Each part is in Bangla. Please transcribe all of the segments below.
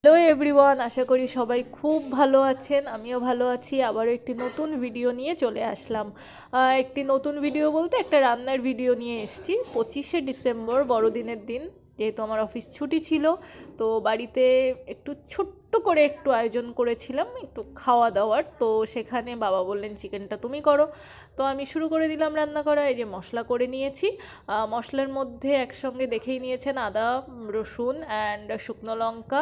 হ্যালো এভরিওয়ান, আশা করি সবাই খুব ভালো আছেন। আমিও ভালো আছি। আবারও একটি নতুন ভিডিও নিয়ে চলে আসলাম। একটি নতুন ভিডিও বলতে একটা রান্নার ভিডিও নিয়ে এসেছি। 25শে ডিসেম্বর বড়দিনের দিন, যেহেতু আমার অফিস ছুটি ছিল, তো বাড়িতে একটু ছোট্ট করে একটু আয়োজন করেছিলাম, একটু খাওয়া দাওয়ার। তো সেখানে বাবা বললেন চিকেনটা তুমি করো। তো আমি শুরু করে দিলাম রান্না করা। এই যে মশলা করে নিয়েছি। মশলার মধ্যে একসঙ্গে দেখেই নিয়েছেন আদা, রসুন অ্যান্ড শুকনো লঙ্কা,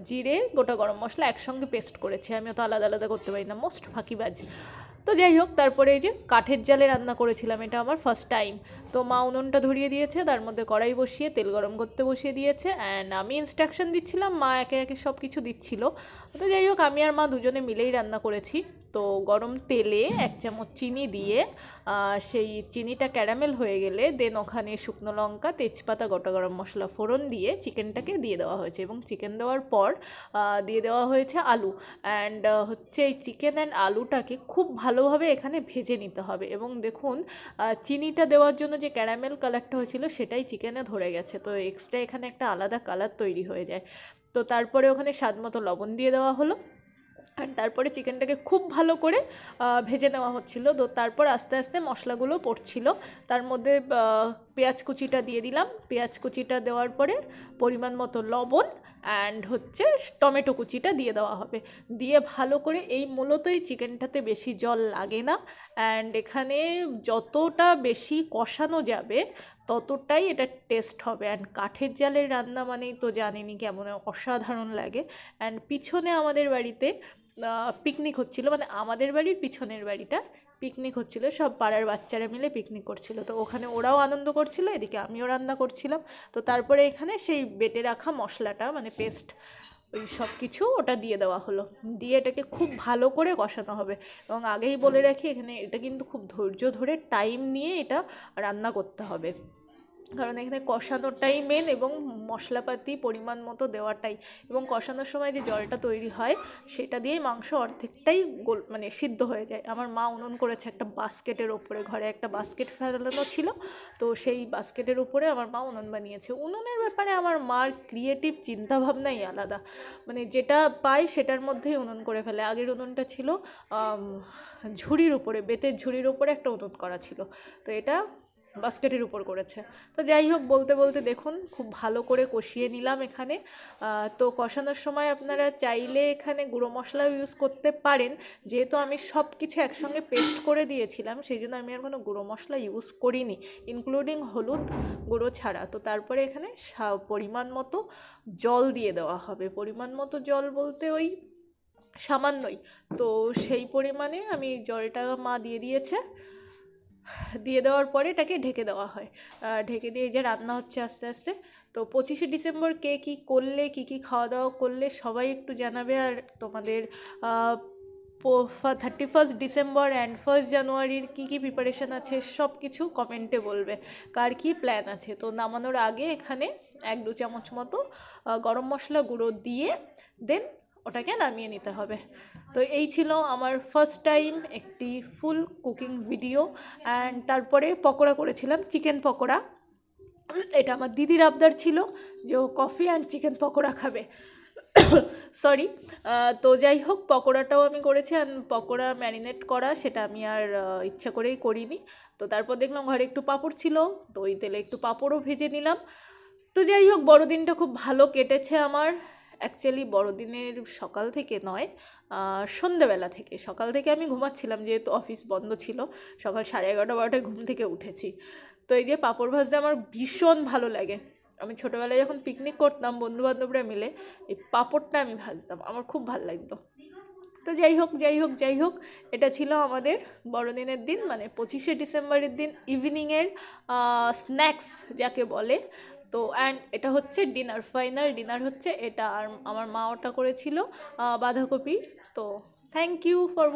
জিরে, গোটা গরম মশলা একসঙ্গে পেস্ট করেছি। আমি তো আলাদা আলাদা করতে পারি না, মোস্ট ফাঁকিবাজ। তো যাই হোক, তারপরে এই যে কাঠের জালে রান্না করেছিলাম, এটা আমার ফার্স্ট টাইম। তো মা উনুনটা ধরিয়ে দিয়েছে, তার মধ্যে কড়াই বসিয়ে তেল গরম করতে বসিয়ে দিয়েছে, অ্যান্ড আমি ইনস্ট্রাকশন দিচ্ছিলাম, মা একে একে সব কিছু দিচ্ছিল। তো যাই হোক, আমি আর মা দুজনে মিলেই রান্না করেছি। তো গরম তেলে 1 চামচ চিনি দিয়ে সেই চিনিটা ক্যারামেল হয়ে গেলে দেন ওখানে শুকনো লঙ্কা, তেজপাতা, গোটা গরম মশলা ফোড়ন দিয়ে চিকেনটাকে দিয়ে দেওয়া হয়েছে, এবং চিকেন দেওয়ার পর দিয়ে দেওয়া হয়েছে আলু। অ্যান্ড হচ্ছে এই চিকেন অ্যান্ড আলুটাকে খুব ভালোভাবে এখানে ভেজে নিতে হবে। এবং দেখুন, চিনিটা দেওয়ার জন্য যে ক্যারামেল কালারটা হয়েছিল সেটাই চিকেনে ধরে গেছে, তো এক্সট্রা এখানে একটা আলাদা কালার তৈরি হয়ে যায়। তো তারপরে ওখানে স্বাদ মতো লবণ দিয়ে দেওয়া হলো, আর তারপরে চিকেনটাকে খুব ভালো করে ভেজে নেওয়া হচ্ছিল। তো তারপর আস্তে আস্তে মশলাগুলো পড়ছিল, তার মধ্যে পেঁয়াজ কুচিটা দিয়ে দিলাম। পেঁয়াজ কুচিটা দেওয়ার পরে পরিমাণ মতো লবণ অ্যান্ড হচ্ছে টমেটো কুচিটা দিয়ে দেওয়া হবে। দিয়ে ভালো করে, এই মূলত এই চিকেনটাতে বেশি জল লাগে না, অ্যান্ড এখানে যতটা বেশি কষানো যাবে ততটাই এটা টেস্ট হবে। অ্যান্ড কাঠের জালের রান্না মানেই তো জানেনই কেমন অসাধারণ লাগে। অ্যান্ড পিছনে আমাদের বাড়িতে পিকনিক হচ্ছিল, মানে আমাদের বাড়ির পিছনের বাড়িটা পিকনিক হচ্ছিল, সব পাড়ার বাচ্চারা মিলে পিকনিক করছিল। তো ওখানে ওরাও আনন্দ করছিল, এদিকে আমিও রান্না করছিলাম। তো তারপরে এখানে সেই বেটে রাখা মশলাটা, মানে পেস্ট, ওই সব কিছু ওটা দিয়ে দেওয়া হলো। দিয়ে এটাকে খুব ভালো করে কষানো হবে। এবং আগেই বলে রাখি, এখানে এটা কিন্তু খুব ধৈর্য ধরে টাইম নিয়ে এটা রান্না করতে হবে, কারণ এখানে কষানোটাই মেন, এবং মশলাপাতি পরিমাণ মতো দেওয়াটাই। এবং কষানোর সময় যে জলটা তৈরি হয় সেটা দিয়েই মাংস অর্ধেকটাই মানে সিদ্ধ হয়ে যায়। আমার মা উনুন করেছে একটা বাস্কেটের ওপরে, ঘরে একটা বাস্কেট ফেলানো ছিল, তো সেই বাস্কেটের উপরে আমার মা উনুন বানিয়েছে। উনুনের ব্যাপারে আমার মার ক্রিয়েটিভ চিন্তাভাবনাই আলাদা, মানে যেটা পায় সেটার মধ্যেই উনুন করে ফেলে। আগের উনুনটা ছিল ঝুড়ির উপরে, বেতের ঝুড়ির উপরে একটা উনুন করা ছিল, তো এটা বাস্কেটের উপর করেছে। তো যাই হোক, বলতে বলতে দেখুন খুব ভালো করে কষিয়ে নিলাম এখানে। তো কষানোর সময় আপনারা চাইলে এখানে গুঁড়ো মশলাও ইউজ করতে পারেন, যেহেতু আমি সব কিছু একসঙ্গে পেস্ট করে দিয়েছিলাম সেই জন্য আমি আর কোনো গুঁড়ো মশলা ইউজ করিনি, ইনক্লুডিং হলুদ গুঁড়ো ছাড়া। তো তারপরে এখানে পরিমাণ মতো জল দিয়ে দেওয়া হবে। পরিমাণ মতো জল বলতে ওই সামান্যই। তো সেই পরিমাণে আমি জলটা মা দিয়ে দিয়েছে। দিয়ে দেওয়ার পরে এটাকে ঢেকে দেওয়া হয়। ঢেকে দিয়ে এই যে রান্না হচ্ছে আস্তে আস্তে। তো 25শে ডিসেম্বর কে কী করলে, কী কী খাওয়া দাওয়া করলে সবাই একটু জানাবে। আর তোমাদের 31 ডিসেম্বর অ্যান্ড 1 জানুয়ারির কী কী প্রিপারেশান আছে সব কিছু কমেন্টে বলবে, কার কী প্ল্যান আছে। তো নামানোর আগে এখানে 1-2 চামচ মতো গরম মশলা গুঁড়ো দিয়ে দেন ওটাকে নামিয়ে নিতে হবে। তো এই ছিল আমার ফার্স্ট টাইম একটি ফুল কুকিং ভিডিও। অ্যান্ড তারপরে পকোড়া করেছিলাম, চিকেন পকোড়া। এটা আমার দিদির আবদার ছিল যে ও কফি অ্যান্ড চিকেন পকোড়া খাবে, সরি। তো যাই হোক, পকোড়াটাও আমি করেছি। অ্যান্ড পকোড়া ম্যারিনেট করা সেটা আমি আর ইচ্ছা করেই করিনি। তো তারপর দেখলাম ঘরে একটু পাঁপড় ছিল, তো ওই তেলে একটু পাঁপড়ও ভেজে নিলাম। তো যাই হোক, বড়দিনটা খুব ভালো কেটেছে আমার। অ্যাকচুয়ালি বড়দিনের সকাল থেকে নয়, সন্ধ্যেবেলা থেকে। সকাল থেকে আমি ঘুমাচ্ছিলাম, যেহেতু অফিস বন্ধ ছিল। সকাল 11:30-12টায় ঘুম থেকে উঠেছি। তো এই যে পাঁপড় ভাজতে আমার ভীষণ ভালো লাগে। আমি ছোটোবেলায় যখন পিকনিক করতাম বন্ধুবান্ধবরা মিলে, এই পাঁপড়টা আমি ভাজতাম, আমার খুব ভালো লাগতো। তো যাই হোক, এটা ছিল আমাদের বড়দিনের দিন, মানে 25শে ডিসেম্বরের দিন ইভিনিংয়ের স্ন্যাক্স যাকে বলে। তো অ্যান্ড এটা হচ্ছে ডিনার, ফাইনাল ডিনার হচ্ছে এটা। আর আমার মা ওটা করেছিল বাঁধাকপি। তো থ্যাংক ইউ ফর